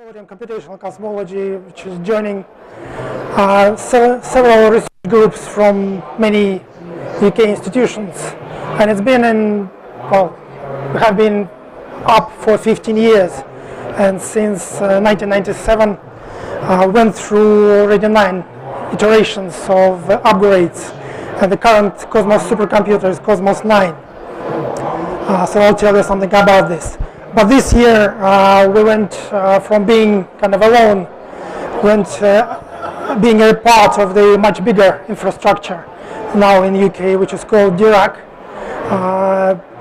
Consortium Computational Cosmology, which is joining several research groups from many UK institutions, and it's been we have been up for 15 years, and since 1997 went through already 9 iterations of upgrades, and the current COSMOS supercomputer is COSMOS 9. So I'll tell you something about this. But this year we went from being kind of alone, being a part of the much bigger infrastructure now in the UK, which is called DiRAC,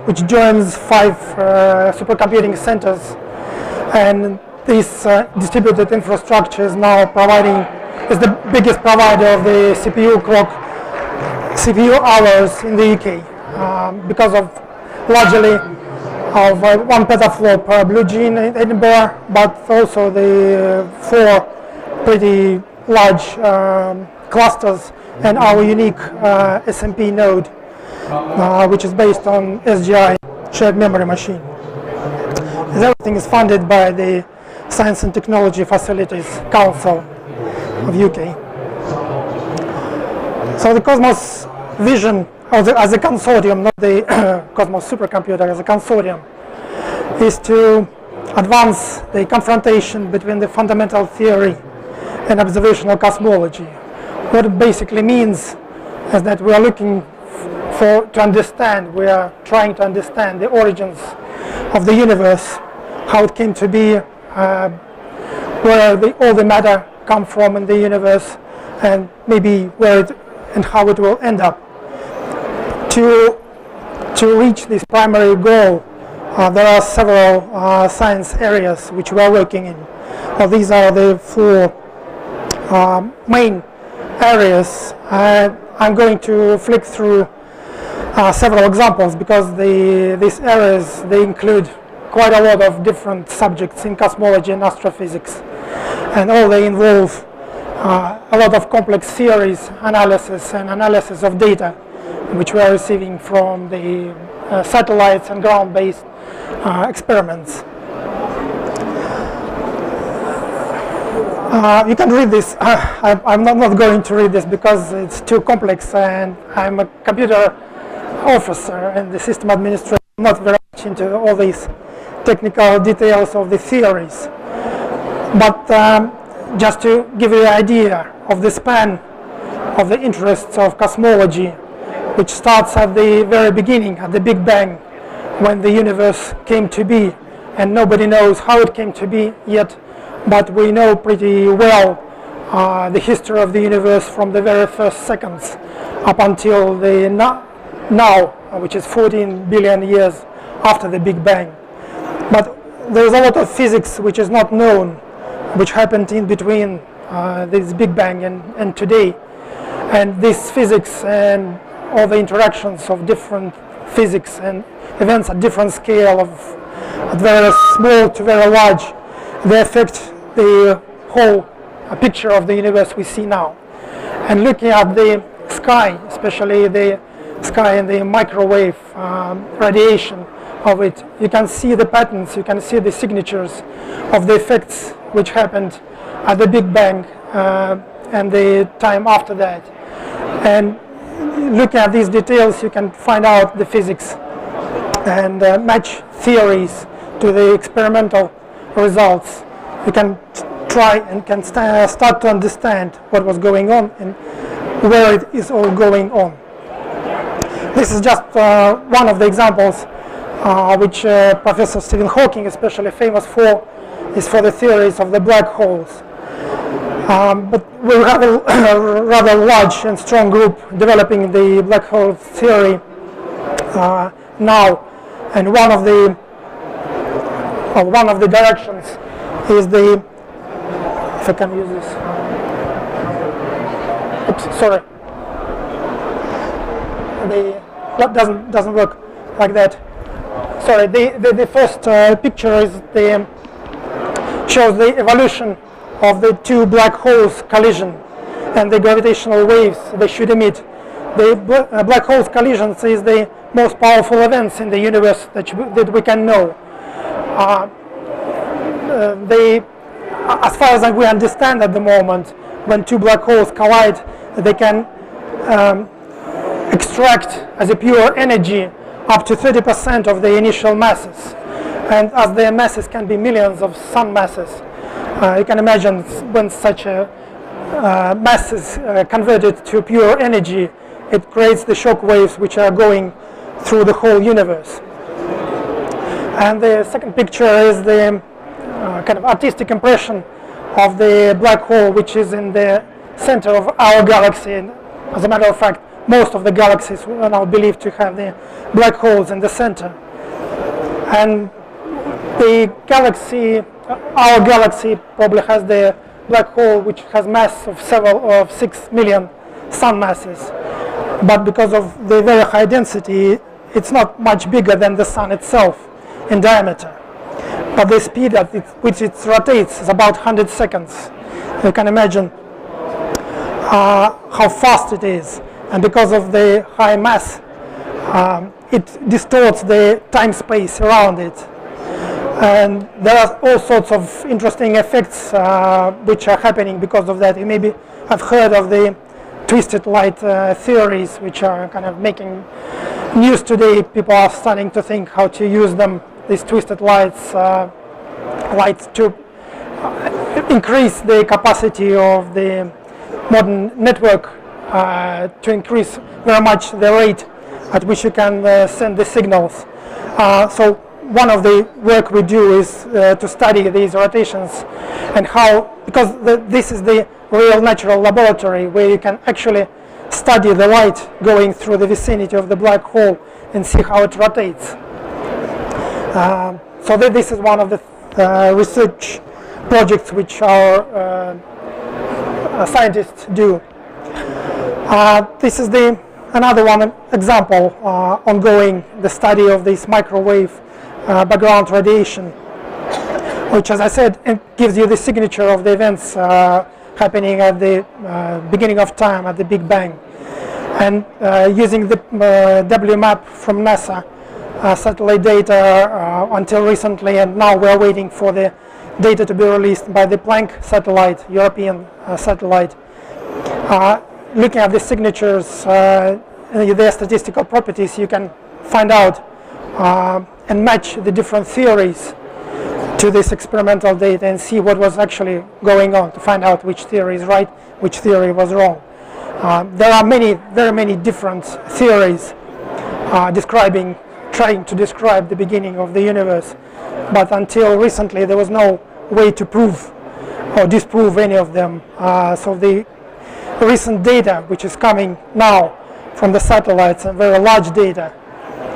which joins 5 supercomputing centers, and this distributed infrastructure is now is the biggest provider of the CPU hours in the UK, because of largely of 1 petaflop per blue gene in Edinburgh, but also the 4 pretty large clusters and our unique SMP node, which is based on SGI shared memory machine. Everything is funded by the Science and Technology Facilities Council of UK. So the COSMOS vision as a consortium, not the COSMOS supercomputer, as a consortium, is to advance the confrontation between the fundamental theory and observational cosmology. What it basically means is that we are looking we are trying to understand the origins of the universe, how it came to be, where all the matter come from in the universe, and maybe where and how it will end up. To reach this primary goal, there are several science areas which we are working in. These are the 4 main areas. I'm going to flick through several examples because these areas, they include quite a lot of different subjects in cosmology and astrophysics, and all they involve a lot of complex theories, analysis of data which we are receiving from the satellites and ground-based experiments. You can read this. I'm not going to read this because it's too complex, and I'm a computer officer and the system administrator, not very much into all these technical details of the theories. But just to give you an idea of the span of the interests of cosmology, which starts at the very beginning, at the Big Bang, when the universe came to be, and nobody knows how it came to be yet, but we know pretty well the history of the universe from the very first seconds up until the now, which is 14 billion years after the Big Bang. But there is a lot of physics which is not known, which happened in between this Big Bang and today, and this physics and all the interactions of different physics and events at different scale, at very small to very large, they affect the whole picture of the universe we see now. And looking at the sky, especially the sky and the microwave radiation of it, you can see the patterns, you can see the signatures of the effects which happened at the Big Bang and the time after that. And looking at these details, you can find out the physics and match theories to the experimental results. You can try and start to understand what was going on and where it is all going on. This is just one of the examples which Professor Stephen Hawking is especially famous for, is for the theories of the black holes. But we have a rather large and strong group developing the black hole theory now, and one of the directions is the, if I can use this, oops, sorry, that doesn't work like that. Sorry, the first picture is shows the evolution of the 2 black holes collision and the gravitational waves they should emit. The black holes collisions is the most powerful events in the universe that we can know. They as far as we understand at the moment, when two black holes collide, they can extract as a pure energy up to 30% of the initial masses. And as their masses can be millions of sun masses, you can imagine when such a mass is converted to pure energy, it creates the shock waves which are going through the whole universe. And the second picture is the kind of artistic impression of the black hole, which is in the center of our galaxy. And as a matter of fact, most of the galaxies are now believed to have the black holes in the center. And the galaxy, our galaxy probably has the black hole which has mass of 6 million sun masses. But because of the very high density, it's not much bigger than the sun itself in diameter. But the speed at which it rotates is about 100 seconds. You can imagine how fast it is. And because of the high mass, it distorts the time-space around it. And there are all sorts of interesting effects which are happening because of that. You maybe have heard of the twisted light theories, which are kind of making news today. People are starting to think how to use them, these twisted lights to increase the capacity of the modern network, to increase very much the rate at which you can send the signals. So one of the work we do is to study these rotations and how, because this is the real natural laboratory where you can actually study the light going through the vicinity of the black hole and see how it rotates. So this is one of the research projects which our scientists do. This is another one example ongoing, the study of this microwave background radiation, which, as I said, it gives you the signature of the events happening at the beginning of time, at the Big Bang. And using the WMAP from NASA satellite data until recently, and now we're waiting for the data to be released by the Planck satellite, European satellite. Looking at the signatures, their statistical properties, you can find out and match the different theories to this experimental data and see what was actually going on, to find out which theory is right, which theory was wrong. There are very many different theories trying to describe the beginning of the universe, but until recently there was no way to prove or disprove any of them. So the recent data, which is coming now from the satellites and very large data,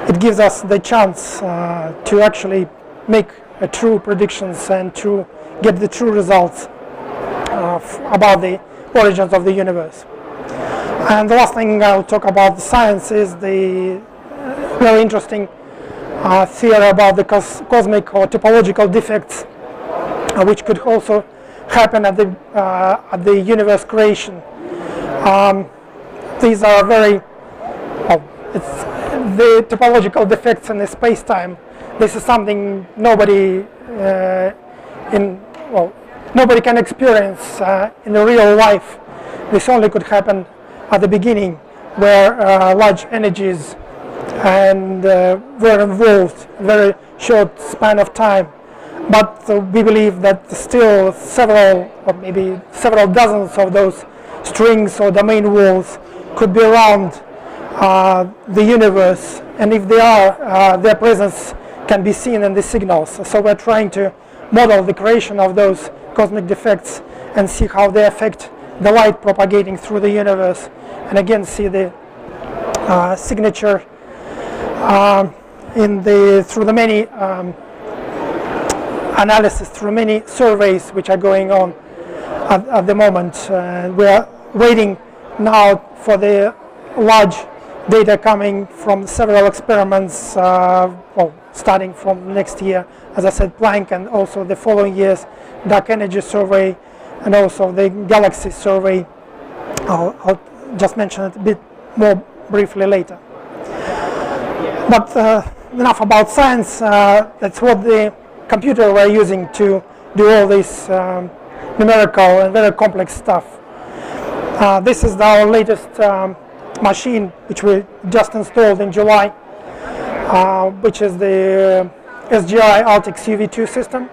it gives us the chance to actually make true predictions and to get the true results about the origins of the universe. And the last thing I'll talk about the science is the very interesting theory about the cosmic or topological defects, which could also happen at the universe creation. These are the topological defects in the space-time. This is something nobody can experience in the real life. This only could happen at the beginning, where large energies and were involved in a very short span of time. But we believe that still several, or maybe several dozens of those strings or domain walls could be around the universe, and if they are, their presence can be seen in the signals. So we're trying to model the creation of those cosmic defects and see how they affect the light propagating through the universe, and again see the signature through the many analysis, through many surveys which are going on at the moment. We're waiting now for the large data coming from several experiments, starting from next year, as I said, Planck, and also the following years, dark energy survey, and also the galaxy survey. I'll just mention it a bit more briefly later. But enough about science. That's what the computer we're using to do all these numerical and very complex stuff. This is our latest machine, which we just installed in July, which is the SGI UV2 system.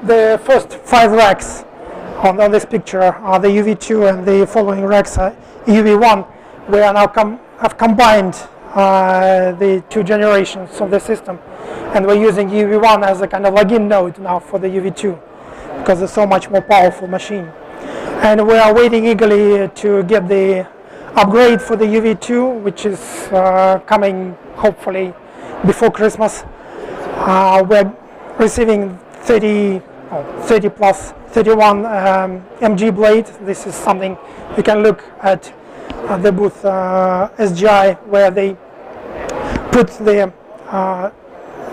The first 5 racks on this picture are the UV2, and the following racks are UV1. We are now have combined the 2 generations of the system, and we're using UV1 as a kind of login node now for the UV2 because it's so much more powerful machine. And we are waiting eagerly to get the upgrade for the UV2, which is coming hopefully before Christmas. We're receiving 30 plus 31 MG blade. This is something you can look at the booth SGI, where they put the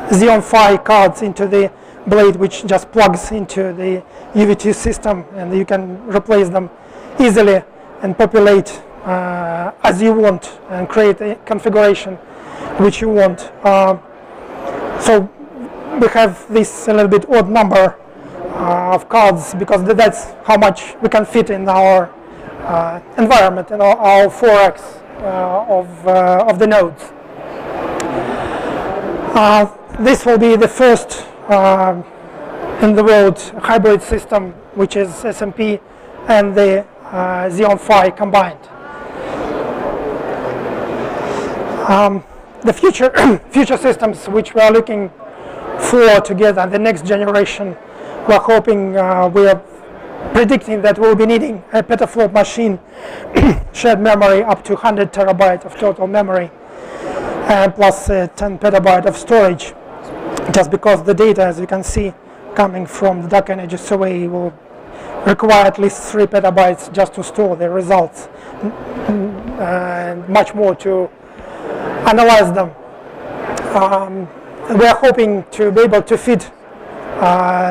Xeon Phi cards into the blade, which just plugs into the UV2 system, and you can replace them easily and populate as you want and create a configuration which you want. So we have this a little bit odd number of cards because that's how much we can fit in our environment and our 4x of the nodes. This will be the first in the world hybrid system, which is SMP and the Xeon Phi combined. The future systems which we are looking for together, the next generation, we're hoping, we are predicting that we'll be needing a petaflop machine, shared memory up to 100 terabyte of total memory, and plus 10 petabyte of storage, just because the data, as you can see, coming from the dark energy survey will require at least 3 petabytes just to store the results, and much more to analyze them. We are hoping to be able to fit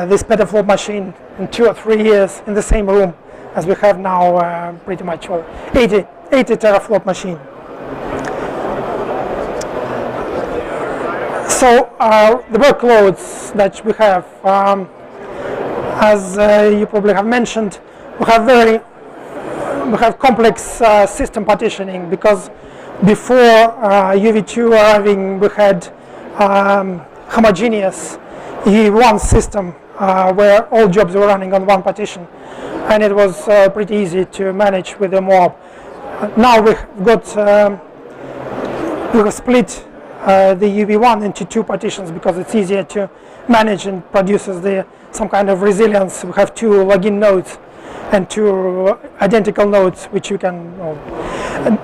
this petaflop machine in 2 or 3 years in the same room as we have now, pretty much 80 teraflop machine. So the workloads that we have, as you probably have mentioned, we have complex system partitioning, because before UV2 arriving, we had homogeneous E1 system where all jobs were running on one partition, and it was pretty easy to manage with the Moab. Now we've split the UV1 into 2 partitions because it's easier to manage and produces some kind of resilience. We have 2 login nodes and 2 identical nodes which you can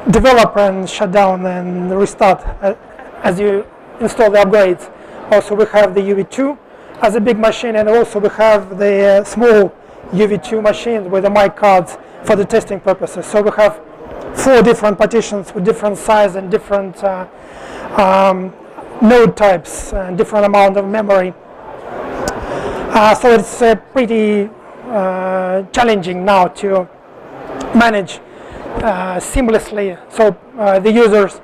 develop and shut down and restart as you install the upgrades. Also we have the UV2 as a big machine, and also we have the small UV2 machine with the mic cards for the testing purposes. So we have 4 different partitions with different size and different node types and different amount of memory. So it's pretty challenging now to manage seamlessly, so the users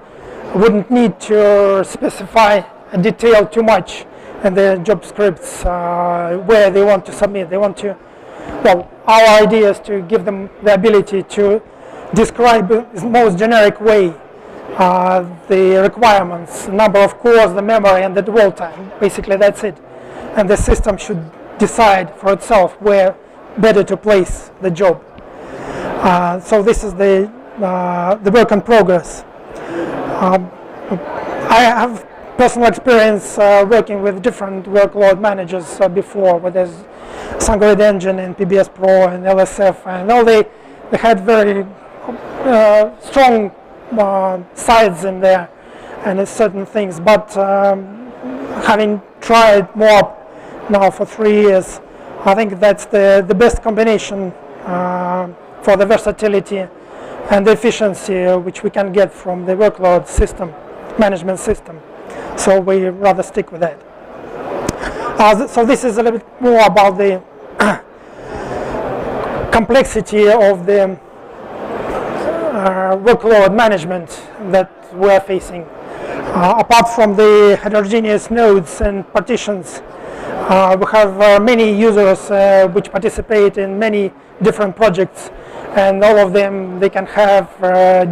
wouldn't need to specify and detail too much in the job scripts where they want to submit. They want to, well, our idea is to give them the ability to describe in the most generic way the requirements, number of cores, the memory, and the dwell time. Basically, that's it. And the system should decide for itself where better to place the job. So this is the work in progress. I have personal experience working with different workload managers before, where there's SunGrid Engine and PBS Pro and LSF, and all they had very strong sides in there and certain things. But having tried Moab now for 3 years, I think that's the best combination for the versatility and the efficiency which we can get from the workload system, management system. So we rather stick with that. So this is a little bit more about the complexity of the workload management that we're facing. Apart from the heterogeneous nodes and partitions, We have many users which participate in many different projects, and all of them, they can have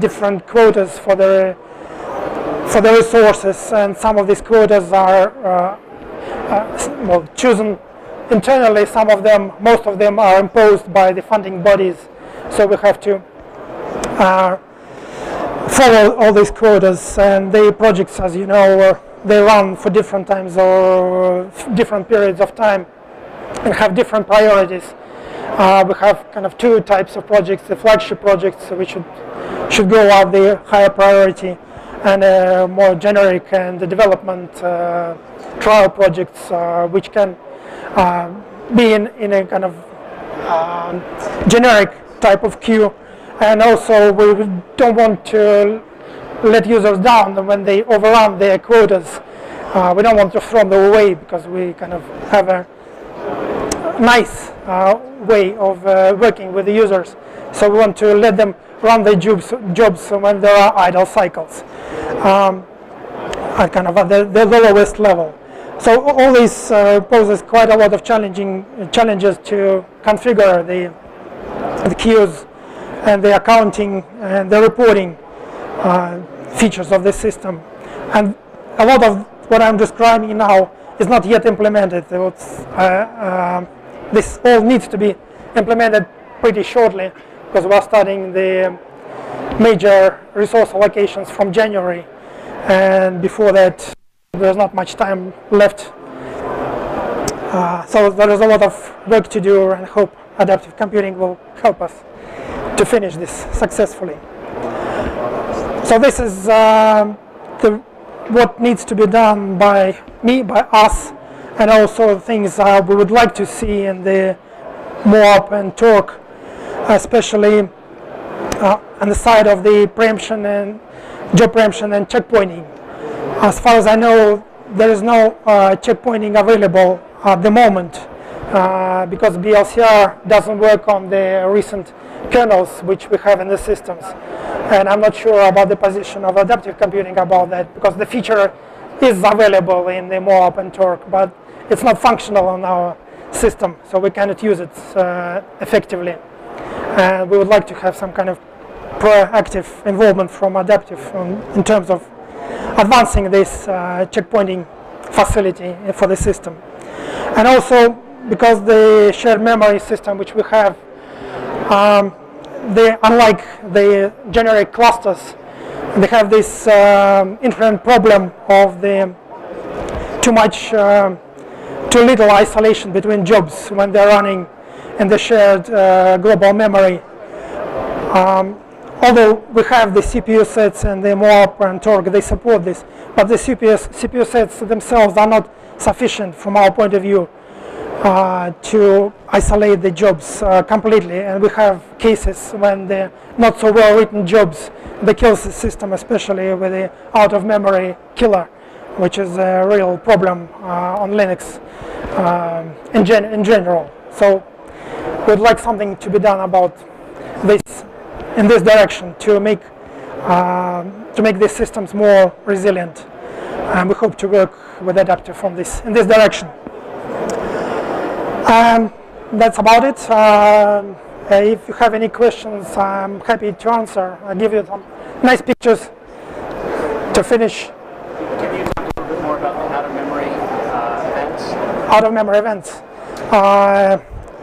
different quotas for the resources, and some of these quotas are well, chosen internally. Some of them, most of them, are imposed by the funding bodies, so we have to follow all these quotas. And the projects, as you know, they run for different times or different periods of time and have different priorities. We have kind of two types of projects: the flagship projects, which should go up the higher priority, and more generic and the development trial projects, which can be in a kind of generic type of queue. And also, we don't want to let users down when they overrun their quotas. We don't want to throw them away, because we kind of have a nice way of working with the users. So we want to let them run their jobs when there are idle cycles, at kind of at the lowest level. So all this poses quite a lot of challenges to configure the queues and the accounting and the reporting features of the system. And a lot of what I'm describing now is not yet implemented. This all needs to be implemented pretty shortly, because we're starting the major resource allocations from January, and before that there's not much time left. So there is a lot of work to do, and I hope adaptive computing will help us to finish this successfully. So this is what needs to be done by me, by us, and also things we would like to see in the Moab and Torque, especially on the side of the preemption and job preemption and checkpointing. As far as I know, there is no checkpointing available at the moment, because BLCR doesn't work on the recent kernels which we have in the systems. And I'm not sure about the position of adaptive computing about that, because the feature is available in the Moab and Torque, but it's not functional on our system, so we cannot use it effectively. And we would like to have some kind of proactive involvement from adaptive in terms of advancing this checkpointing facility for the system. And also, because the shared memory system which we have, unlike the generic clusters, they have this inherent problem of the too little isolation between jobs when they're running in the shared global memory. Although we have the CPU sets and the Moab and Torque, they support this, but the CPU sets themselves are not sufficient from our point of view to isolate the jobs completely. And we have cases when the not so well written jobs, they kill the system, especially with the out of memory killer, which is a real problem on Linux in general. So we'd like something to be done about this, in this direction, to make these systems more resilient. And we hope to work with adaptive in this direction. That's about it. If you have any questions, I'm happy to answer. I'll give you some nice pictures to finish. Can you talk a little bit more about the out-of-memory events? Out-of-memory events.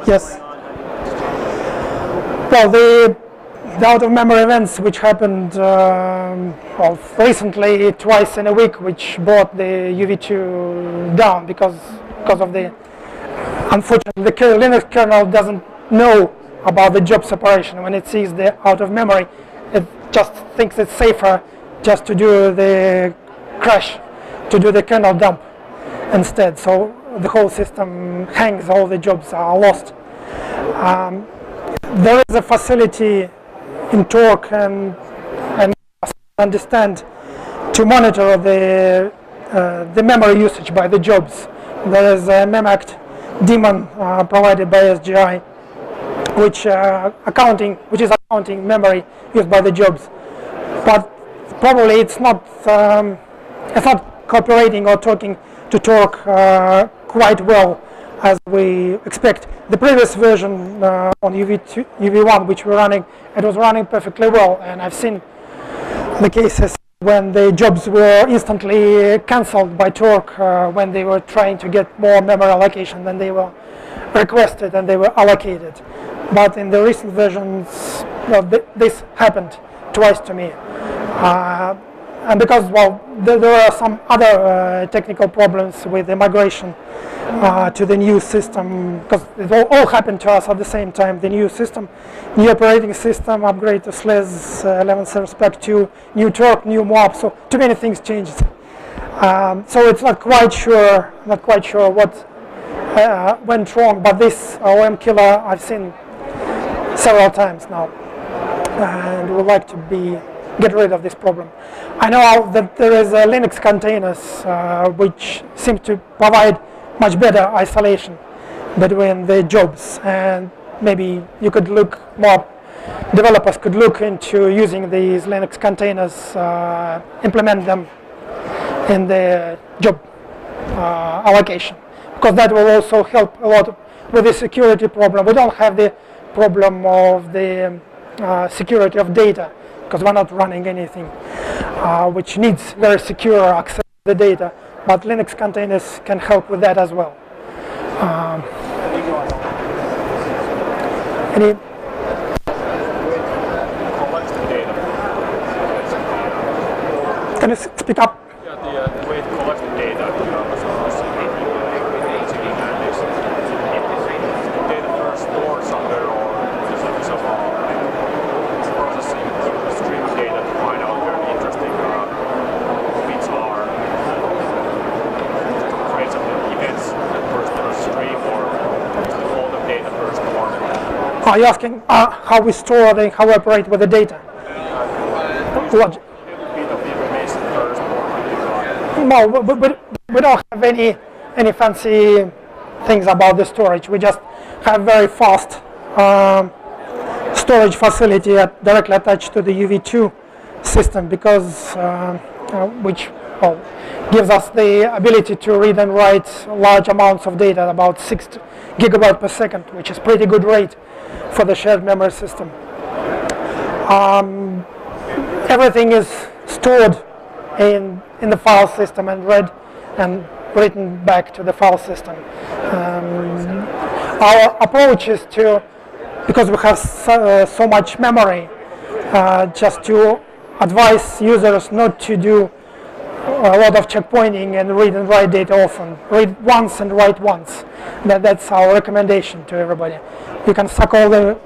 Yes. Well, the out-of-memory events which happened recently, twice in a week, which brought the UV2 down because of the, unfortunately, the Linux kernel doesn't know about the job separation. When it sees the out-of-memory, it just thinks it's safer just to do the crash, to do the kernel dump instead. So the whole system hangs, all the jobs are lost. There is a facility in Torque and understand to monitor the memory usage by the jobs. There is a memact daemon provided by SGI, which is accounting memory used by the jobs. But probably it's not cooperating or talking to Torque quite well. as we expect. The previous version on UV1, which we're running, it was running perfectly well, and I've seen the cases when the jobs were instantly cancelled by Torque when they were trying to get more memory allocation than they were requested and they were allocated. But in the recent versions, this happened twice to me. And because, well, there are some other technical problems with the migration to the new system, because it all happened to us at the same time. The new system, new operating system, upgrade to SLES 11 Spec 2, new Torque, new Moab, so too many things changed. So it's not quite sure what went wrong, but this OM killer I've seen several times now, and would like to get rid of this problem. I know that there is Linux containers which seem to provide much better isolation between the jobs, and maybe you could look more, developers could look into using these Linux containers, implement them in the job allocation, because that will also help a lot with the security problem. We don't have the problem of the security of data, because we're not running anything which needs very secure access to the data, but Linux containers can help with that as well. Any? Can you speak up? Yeah, the way to collect the data data first stored somewhere, or just like some processing stream of data to find out where the interesting bits are, to create some events that first on a stream, or just the all the data first stored. Are you asking how we store how we operate with the data? Logic. No, we don't have any fancy things about the storage. We just have very fast storage facility directly attached to the UV2 system, because which gives us the ability to read and write large amounts of data, about 6 gigabytes per second, which is pretty good rate for the shared memory system. Everything is stored in the file system and read and written back to the file system. Our approach is to, because we have so much memory, just to advise users not to do a lot of checkpointing and read and write data often. Read once and write once. That's our recommendation to everybody. You can suck all the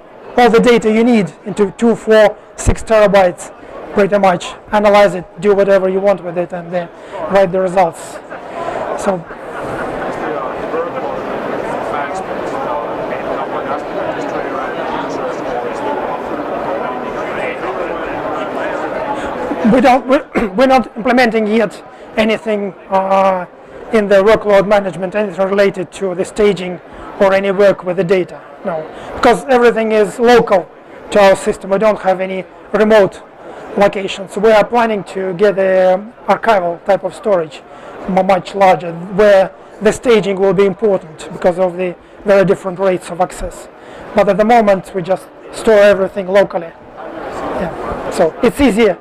data you need into 2, 4, 6 terabytes. Pretty much analyze it, do whatever you want with it, and then write the results. So. We're not implementing yet anything in the workload management, anything related to the staging or any work with the data. No, because everything is local to our system. We don't have any remote locations. So we are planning to get an archival type of storage, much larger, where the staging will be important because of the very different rates of access. But at the moment, we just store everything locally. Yeah. So it's easier.